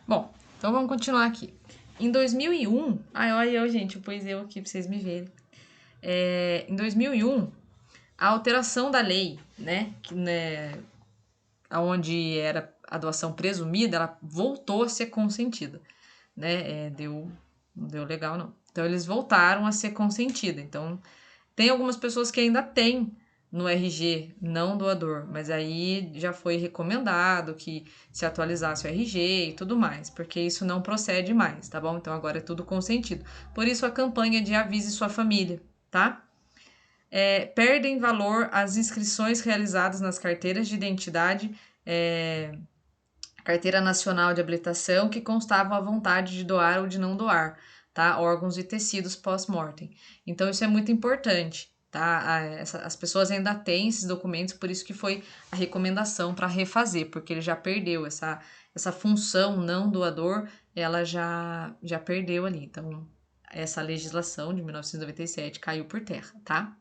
Bom, então vamos continuar aqui. Em 2001, olha eu, gente, pus eu aqui pra vocês me verem. Em 2001, a alteração da lei, né, onde era a doação presumida, ela voltou a ser consentida, né, não deu legal não. Então eles voltaram a ser consentida. Então tem algumas pessoas que ainda têm no RG não doador, mas aí já foi recomendado que se atualizasse o RG e tudo mais, porque isso não procede mais, tá bom? Então agora é tudo consentido. Por isso a campanha de avise sua família, tá? Perdem valor as inscrições realizadas nas carteiras de identidade, Carteira Nacional de Habilitação, que constavam a vontade de doar ou de não doar, tá? Órgãos e tecidos pós-mortem. Então isso é muito importante, tá? As pessoas ainda têm esses documentos, por isso que foi a recomendação para refazer, porque ele já perdeu essa função não doador, ela já perdeu ali. Então essa legislação de 1997 caiu por terra, tá?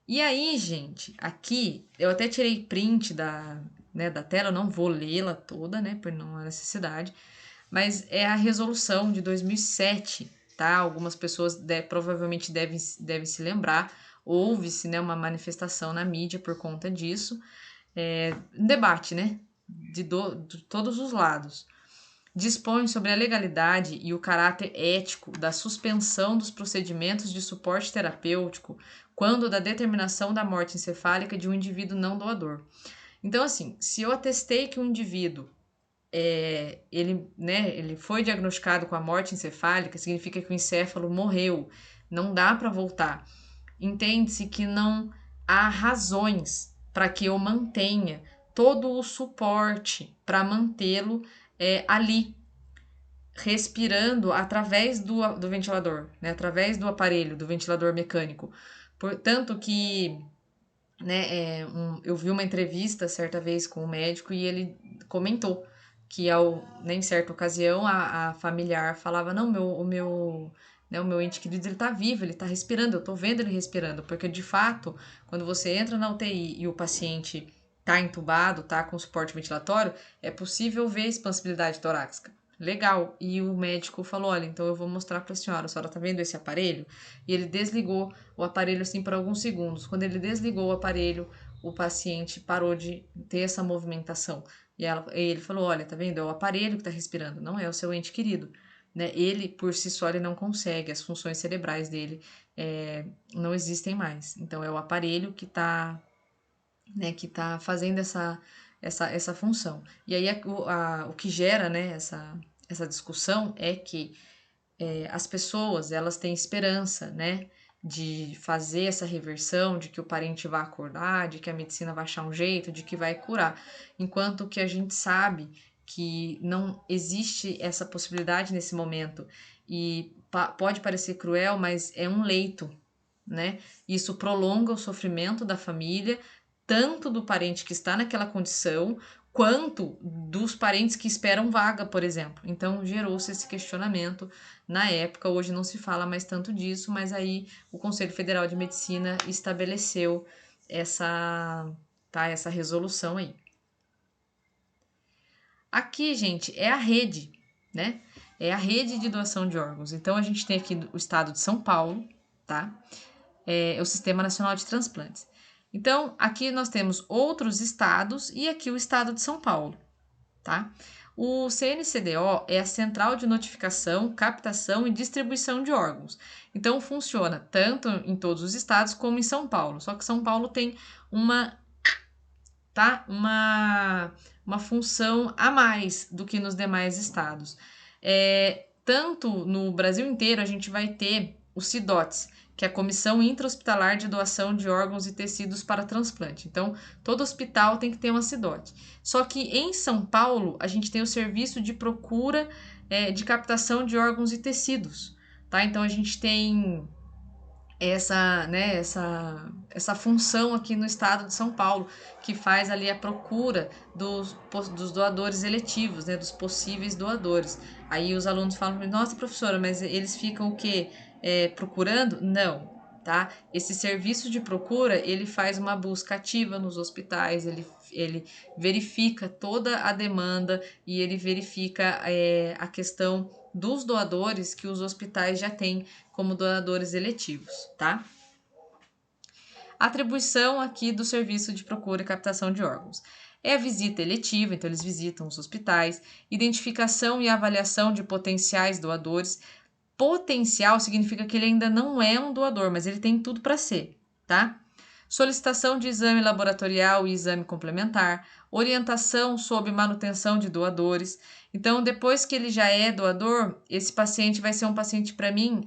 E aí, gente, aqui eu até tirei print da tela, eu não vou lê-la toda, né, por não há necessidade, mas é a resolução de 2007, tá? Algumas pessoas provavelmente devem se lembrar, houve-se, né, uma manifestação na mídia por conta disso, um debate, né, de todos os lados. Dispõe sobre a legalidade e o caráter ético da suspensão dos procedimentos de suporte terapêutico quando da determinação da morte encefálica de um indivíduo não doador. Então, assim, se eu atestei que um indivíduo ele foi diagnosticado com a morte encefálica, significa que o encéfalo morreu, não dá para voltar. Entende-se que não há razões para que eu mantenha todo o suporte para mantê-lo ali, respirando através do ventilador, né? Através do aparelho, do ventilador mecânico. Portanto que eu vi uma entrevista certa vez com o médico e ele comentou que em certa ocasião a familiar falava, não, o meu ente querido ele tá vivo, ele tá respirando, eu tô vendo ele respirando, porque de fato, quando você entra na UTI e o paciente tá entubado, tá com suporte ventilatório, é possível ver expansibilidade torácica. Legal. E o médico falou, olha, então eu vou mostrar para a senhora tá vendo esse aparelho? E ele desligou o aparelho assim por alguns segundos. Quando ele desligou o aparelho, o paciente parou de ter essa movimentação. E ele falou, olha, tá vendo? É o aparelho que tá respirando, não é o seu ente querido. Né? Ele, por si só, ele não consegue, as funções cerebrais dele não existem mais. Então, é o aparelho que tá fazendo essa função. E aí o que gera, né, essa discussão é que as pessoas elas têm esperança, né, de fazer essa reversão, de que o parente vai acordar, de que a medicina vai achar um jeito, de que vai curar, enquanto que a gente sabe que não existe essa possibilidade nesse momento e pode parecer cruel, mas é um leito, né? Isso prolonga o sofrimento da família, tanto do parente que está naquela condição, quanto dos parentes que esperam vaga, por exemplo. Então, gerou-se esse questionamento na época. Hoje não se fala mais tanto disso, mas aí o Conselho Federal de Medicina estabeleceu essa resolução aí. Aqui, gente, é a rede, né? É a rede de doação de órgãos. Então, a gente tem aqui o estado de São Paulo, tá? É o Sistema Nacional de Transplantes. Então, aqui nós temos outros estados e aqui o estado de São Paulo, tá? O CNCDO é a Central de Notificação, Captação e Distribuição de Órgãos. Então, funciona tanto em todos os estados como em São Paulo. Só que São Paulo tem uma função a mais do que nos demais estados. Tanto no Brasil inteiro, a gente vai ter o CIDOTS, que é a Comissão Intra-Hospitalar de Doação de Órgãos e Tecidos para Transplante. Então, todo hospital tem que ter uma CIDOT. Só que em São Paulo, a gente tem o serviço de procura de captação de órgãos e tecidos, tá? Então, a gente tem essa função aqui no estado de São Paulo, que faz ali a procura dos doadores eletivos, né, dos possíveis doadores. Aí os alunos falam, nossa, professora, mas eles ficam o quê? Procurando? Não. tá? Esse serviço de procura, ele faz uma busca ativa nos hospitais, ele verifica toda a demanda e ele verifica a questão dos doadores que os hospitais já têm como doadores eletivos, tá? Atribuição aqui do serviço de procura e captação de órgãos. É a visita eletiva, então eles visitam os hospitais, identificação e avaliação de potenciais doadores. Potencial significa que ele ainda não é um doador, mas ele tem tudo para ser, tá? Solicitação de exame laboratorial e exame complementar, orientação sobre manutenção de doadores. Então, depois que ele já é doador, esse paciente vai ser um paciente, para mim,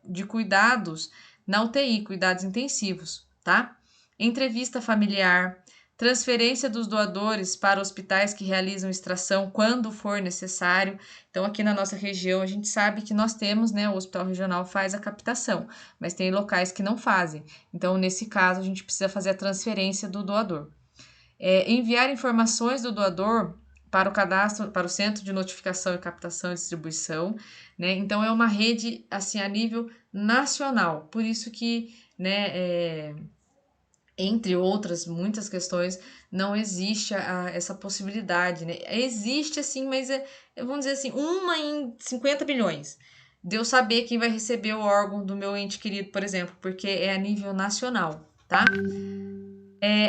de cuidados na UTI, cuidados intensivos, tá? Entrevista familiar, transferência dos doadores para hospitais que realizam extração quando for necessário. Então, aqui na nossa região, a gente sabe que nós temos, né, o hospital regional faz a captação, mas tem locais que não fazem. Então, nesse caso, a gente precisa fazer a transferência do doador. Enviar informações do doador para o cadastro, para o Centro de Notificação e Captação e Distribuição, né? Então, é uma rede, assim, a nível nacional. Por isso que, né, entre outras muitas questões, não existe essa possibilidade, né? Existe, assim, mas vamos dizer assim, uma em 50 bilhões de eu saber quem vai receber o órgão do meu ente querido, por exemplo, porque é a nível nacional, tá?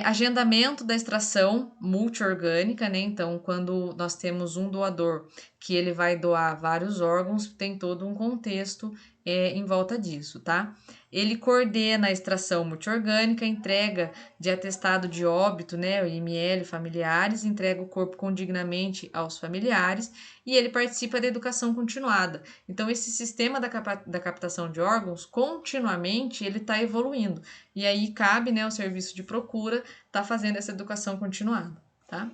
Agendamento da extração multiorgânica, né? Então, quando nós temos um doador que ele vai doar vários órgãos, tem todo um contexto em volta disso, tá? Ele coordena a extração multiorgânica, entrega de atestado de óbito, né, o IML, familiares, entrega o corpo condignamente aos familiares e ele participa da educação continuada. Então, esse sistema da captação de órgãos, continuamente, ele está evoluindo. E aí cabe, né, o serviço de procura tá fazendo essa educação continuada, tá?